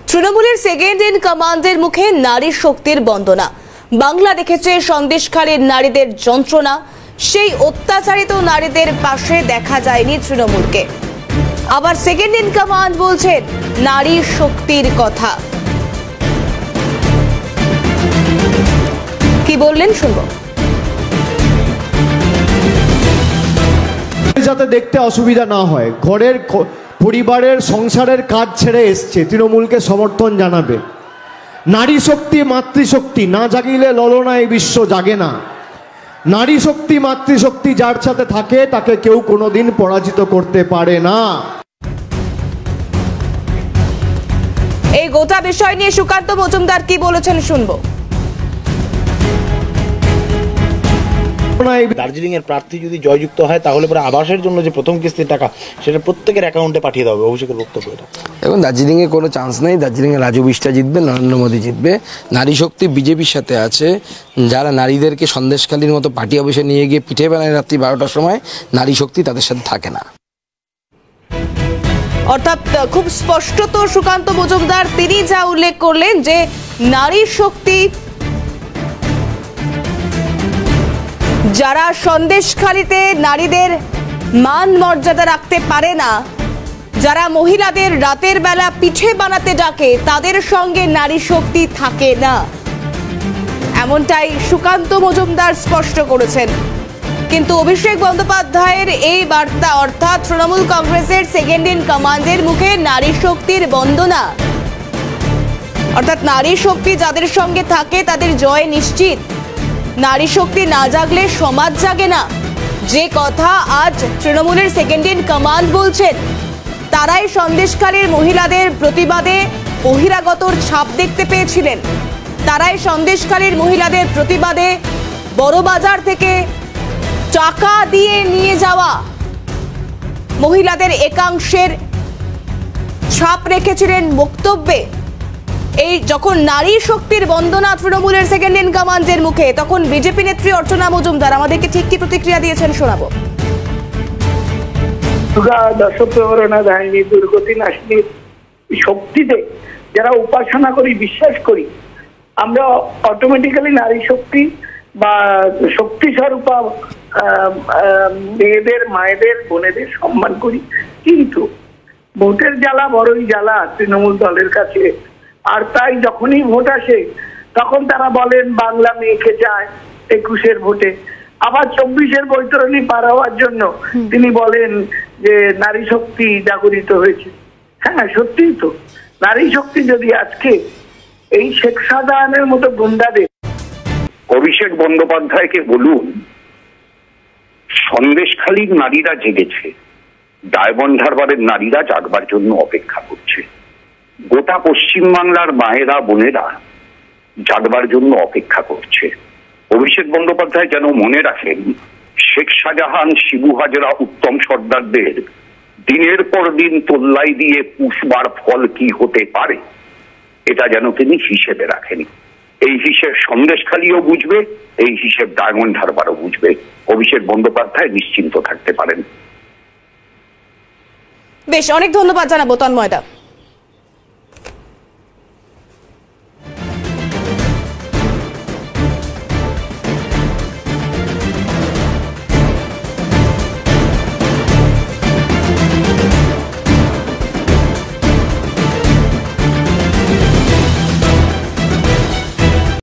তৃণমূলের second in কমান্ডের মুখে নারী শক্তির বন্দনা। বাংলা দেখেছে সন্দেশখালীর নারীদের যন্ত্রণা, সেই অত্যাচারিত নারীদের পাশে দেখা যায়নি তৃণমূলকে। আবার সেকেন্ড ইন কমান্ড বলছেন নারী শক্তির কথা। কি বললেন শুনবো। যাতে দেখতে অসুবিধা না হয়, ঘরের পরিবারের সংসারের কাজ ছেড়ে এসছে, তৃণমূলকে সমর্থন জানাবে। নারী শক্তি মাতৃশক্তি না জাগিলে ললনায় বিশ্ব জাগে না। নারী শক্তি মাতৃশক্তি যার সাথে থাকে তাকে কেউ কোনোদিন পরাজিত করতে পারে না। এই গোটা বিষয় নিয়ে সুকান্ত মজুমদার কি বলেছেন শুনবো। দার্জিলিং এর প্রার্থী যদি জয়যুক্ত হয় তাহলে পরে আবাসের জন্য যে প্রথম কিস্তির টাকা সেটা প্রত্যেকের অ্যাকাউন্টে পাঠিয়ে দেওয়া হবে। অভিষেকের বক্তব্য এটা। এখন দার্জিলিং এ কোনো চান্স নেই। দার্জিলিং এ রাজু বিষ্টা জিতবে, নরেন্দ্র মোদী জিতবে। নারী শক্তি বিজেপির সাথে আছে, যারা নারীদেরকে সন্দেশখালীর মতো পার্টি অফিসে নিয়ে গিয়ে পিঠে বানায় রাত্রি 12টার সময়, নারী শক্তি তাদের সাথে থাকে না। অর্থাৎ খুব স্পষ্টত সুকান্ত মজুমদার তিনি যা উল্লেখ করলেন যে নারী শক্তি যারা সন্দেশখালীতে নারীদের মান মর্যাদা রাখতে পারে না, যারা মহিলাদের রাতের বেলা পিঠে বানাতে ডাকে, তাদের সঙ্গে নারী শক্তি থাকে না, এমনটাই সুকান্ত মজুমদার স্পষ্ট করেছেন। কিন্তু অভিষেক বন্দ্যোপাধ্যায়ের এই বার্তা, অর্থাৎ তৃণমূল কংগ্রেসের সেকেন্ড ইন কমান্ডের মুখে নারী শক্তির বন্দনা, অর্থাৎ নারী শক্তি যাদের সঙ্গে থাকে তাদের জয় নিশ্চিত। নারী শক্তি না জাগলে সমাজ জাগে না, যে কথা আজ তৃণমূলের সেকেন্ড ইন কমান্ড বলছেন। তারাই সন্দেশখালীর মহিলাদের প্রতিবাদে বহিরাগতর ছাপ দেখতে পেয়েছিলেন। তারাই সন্দেশখালীর মহিলাদের প্রতিবাদে বড়বাজার থেকে টাকা দিয়ে নিয়ে যাওয়া মহিলাদের একাংশের ছাপ রেখেছিলেন বক্তব্যে। এই যখন নারী শক্তির বন্দনা তৃণমূলের সেকেন্ড ইন কমান্ডের মুখে, তখন বিজেপি নেত্রী অর্চনা মজুমদার আমাদেরকে ঠিক কি প্রতিক্রিয়া দিয়েছেন শোনাবো। দুর্গতি নাশিনীর শক্তিতে যারা উপাসনা করি, বিশ্বাস করি, আমরা অটোমেটিক্যালি নারী শক্তি বা শক্তি স্বরূপা মেয়েদের, মায়েদের, বোনেদের সম্মান করি। কিন্তু ভোটের জ্বালা বড়ই জ্বালা তৃণমূল দলের কাছে। আর তাই যখনই ভোট আসে তখন তারা বলেন বাংলা মেয়েকে চায় 21-এর ভোটে। আবার 24-এর বৈতরণী পার হওয়ার জন্য তিনি বলেন যে নারী শক্তি জাগরিত হয়েছে। হ্যাঁ, সত্যিই তো। নারী শক্তি যদি আজকে এই শেখ শাহজাহানের মতো গুন্ডাদের, অভিষেক বন্দ্যোপাধ্যায়কে বলুন সন্দেশখালীর নারীরা জেগেছে, ডায়মন্ড হারবারের নারীরা জাগবার জন্য অপেক্ষা করছে, গোটা পশ্চিমবাংলার মায়েরা বোনেরা জাগবার জন্য অপেক্ষা করছে। অভিষেক বন্দ্যোপাধ্যায় যেন মনে রাখেন শেখ শাহজাহান, শিবু হাজরা, উত্তম সর্দারদের দিনের পর দিন তোল্লাই দিয়ে পুষবার ফল কি হতে পারে এটা যেন তিনি হিসেবে রাখেন। এই হিসেব সন্দেশখালীও বুঝবে, এই হিসেব ডায়মন্ড হারবারও বুঝবে। অভিষেক বন্দ্যোপাধ্যায় নিশ্চিন্ত থাকতে পারেন। বেশ, অনেক ধন্যবাদ জানাবো তন্ময়দা।